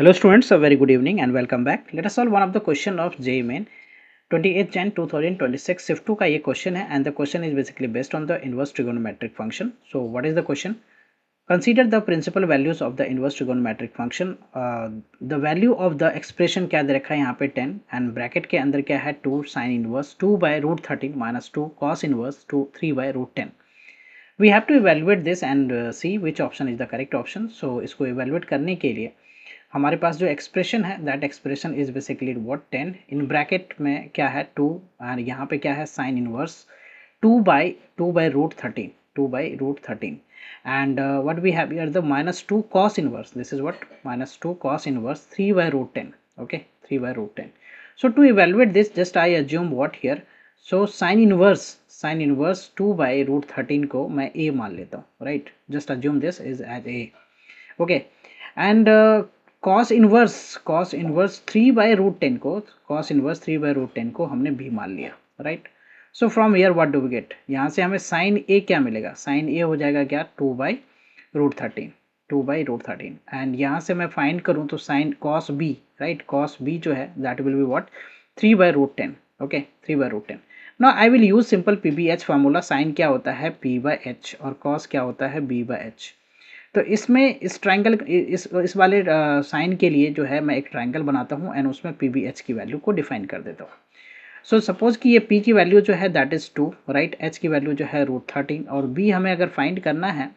Hello students, a very good evening and welcome back. Let us solve one of the question of JEE Main 28 Jan 2026 Shift 2 का ये question है and the question is basically based on the inverse trigonometric function. So what is the question? Consider the principal values of the inverse trigonometric function. The value of the expression क्या दे रखा है यहाँ पे 10 and bracket के अंदर क्या है 2 sin inverse 2 by root 13 minus 2 cos inverse 2 3 by root 10. We have to evaluate this and see which option is the correct option. So इसको evaluate करने के लिए हमारे पास जो एक्सप्रेशन है that expression is basically what 10 in bracket में क्या है 2 और यहाँ पे क्या है sine inverse 2 by root 13 and what we have here the minus 2 cos inverse. This is what minus 2 cos inverse 3 by root 10. Okay, 3 by root 10. So to evaluate this just I assume what here, so sin inverse 2 by root 13 को मैं a मान लेता हूँ, right? Just assume this is as a. Okay, and cos inverse 3 by root 10 को हमने भी मान लिया, right? So from here what do we get, यहाँ से हमें साइन ए क्या मिलेगा, साइन ए हो जाएगा क्या 2 बाई रूट 13 एंड यहाँ से मैं फाइंड करूँ तो sine cos B, right? Cos B जो है that will be what 3 by root 10. Okay, 3 by root 10. Now I will use simple P B H formula. Sine क्या होता है पी बाई एच और कॉस क्या होता है बी बाई एच. तो इसमें इस ट्रायंगल इस वाले साइन के लिए जो है मैं एक ट्रायंगल बनाता हूँ एंड उसमें पी बी एच की वैल्यू को डिफाइन कर देता हूँ. सो सपोज कि ये पी की वैल्यू जो है दैट इज़ 2, राइट? एच की वैल्यू जो है रूट 13 और बी हमें अगर फाइंड करना है,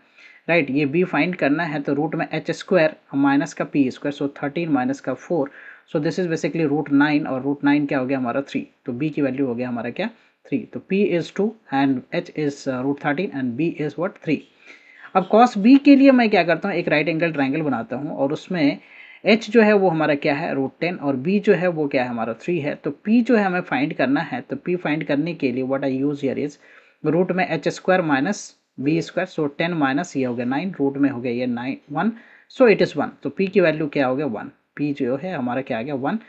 राइट? ये बी फाइंड करना है तो रूट में एच स्क्वायर माइनस का पी स्क्वायर, सो 13 माइनस का 4, so this is basically root 9 और रूट 9 क्या हो गया हमारा 3. तो बी की वैल्यू हो गया हमारा क्या 3. तो P is 2 and H is root 13 and B is what 3. अब कॉस बी के लिए मैं क्या करता हूँ, एक राइट एंगल ट्रायंगल बनाता हूँ और उसमें एच जो है वो हमारा क्या है रूट 10 और बी जो है वो क्या है हमारा 3 है. तो पी जो है हमें फाइंड करना है, तो पी फाइंड करने के लिए what I use here is root में H square minus B square, so 10 minus ये हो गया 9, रूट में हो गया ये 9 1, सो इट इज़ 1. तो पी की वैल्यू क्या हो गया 1. पी जो है हमारा क्या आ गया 1,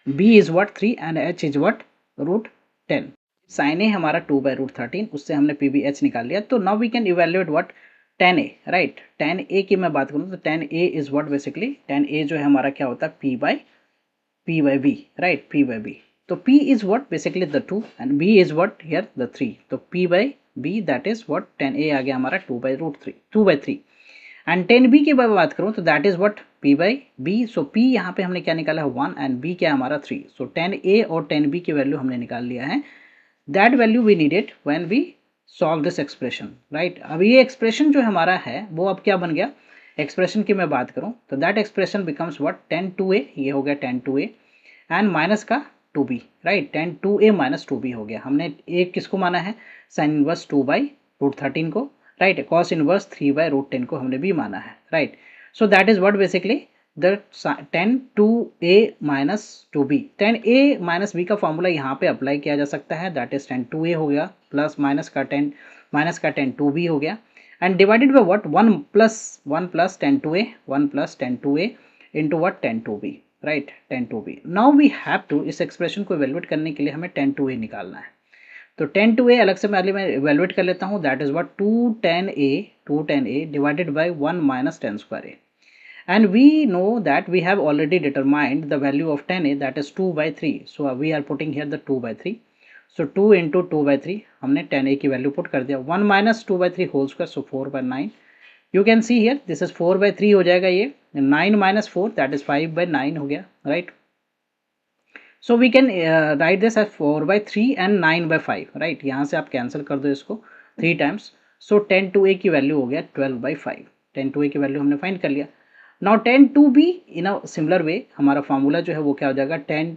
B is what 3 and H is what root 10. Sine A हमारा 2 बाई रूट 13, उससे हमने पी बी एच निकाल लिया. तो now we can evaluate what tan A, right? tan A की मैं बात करूँ तो tan A is what basically tan A जो है हमारा क्या होता है p by B, right? p by B. तो p is what basically the 2 and b is what here the 3. तो p by B that is what tan A आ गया हमारा 2 बाई 3 एंड tan b की बात करूँ तो that is what p by B. So p यहाँ पे हमने क्या निकाला है 1 एंड b क्या हमारा 3. सो tan a और tan b की वैल्यू हमने निकाल लिया है. That value we needed when we solve this expression, right? अब ये एक्सप्रेशन जो हमारा है वो अब क्या बन गया, एक्सप्रेशन की मैं बात करूं तो that expression becomes what tan 2a, ये हो गया tan 2a एंड माइनस का 2b, right? tan 2a minus 2b हो गया. हमने एक किसको माना है साइन इनवर्स 2 बाई रूट 13 को, right? Cos inverse 3 by root 10 को हमने भी माना है, right? So that is what basically the tan 2a minus 2b. tan a minus b का फॉर्मूला यहाँ पे अप्लाई किया जा सकता है, दैट इज tan 2a हो गया प्लस माइनस का tan 2b हो गया and divided by what 1 plus tan 2a into what tan 2b, right? tan 2b. Now we have to इस एक्सप्रेशन को इवेल्युएट करने के लिए हमें tan 2a निकालना है. तो tan 2a अलग से पहले मैं इवेल्युएट कर लेता हूँ, that is what 2 tan a divided by 1 minus tan square a. And we know that we have already determined the value of tan a, that is 2 by 3. So we are putting here the 2 by 3. So 2 into 2 by 3 हमने tan a की वैल्यू put कर दिया. 1 minus 2 by 3 whole square, so 4 by 9. You can see here this is 4 by 3 हो जाएगा ये. 9 minus 4 that is 5 by 9 हो गया, right? So we can write this as 4 by 3 and 9 by 5, right? यहाँ से आप कैंसिल कर दो इसको 3 times. So tan 2a की वैल्यू हो गया 12 by 5. tan 2a की वैल्यू हमने फाइंड कर लिया. Now tan 2b in a similar way हमारा फार्मूला जो है वो क्या हो जाएगा tan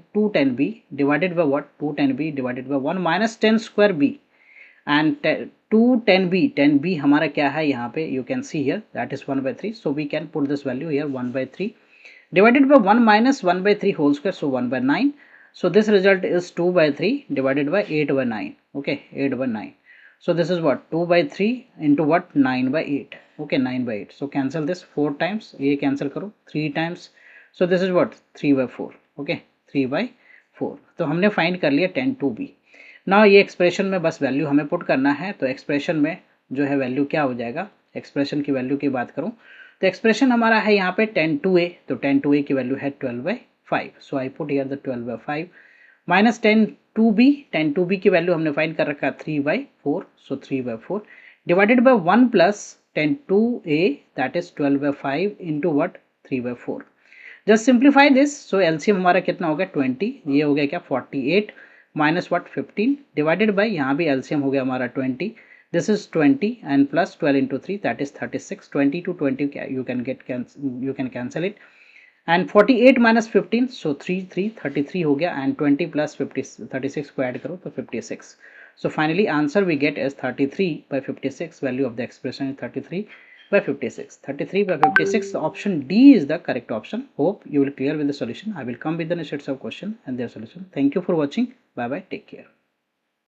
b divided by what 2 tan b divided by 1 minus tan square b and 2 tan b हमारा क्या है यहाँ पे you can see here that is 1 by 3. So we can put this value here 1 by 3 divided by 1 minus 1 by 3 whole square, so 1 by 9. So this result is 2 by 3 divided by 8 by 9. Okay, 8 by 9. So this is what 2 by 3 into what 9 by 8. Okay, 9 by 8. So cancel this 4 times. ये cancel करो 3 times. So this is what 3 by 4. Okay, 3 by 4. तो हमने find कर लिया tan 2b. ना ये expression में बस वैल्यू हमें पुट करना है. तो एक्सप्रेशन में जो है वैल्यू क्या हो जाएगा, एक्सप्रेशन की वैल्यू की बात करूँ तो एक्सप्रेशन हमारा है यहाँ पे 10/2a, तो 10/2a की वैल्यू है 12/5, so I put here the 12/5 minus 10/2b, 10/2b की वैल्यू हमने फाइंड कर रखा है 3/4, सो 3/4 divided by 1 plus 10/2a that is 12/5 into what 3/4। Just simplify this, so LCM हमारा कितना हो गया 20, ये हो गया क्या 48 माइनस वट 15 डिवाइडेड बाय, यहाँ भी एलसीएम हो गया हमारा 20, this is 20 and plus 12 into 3 that is 36, 20 to 20 you can cancel it, and 48 minus 15, so 33 हो गया, and 20 plus 36 को add करो तो 56, so finally answer we get is 33/56, value of the expression is 33/56, 33/56, option D is the correct option. Hope you will clear with the solution. I will come with the next sets of question and their solution. Thank you for watching. Bye bye, take care.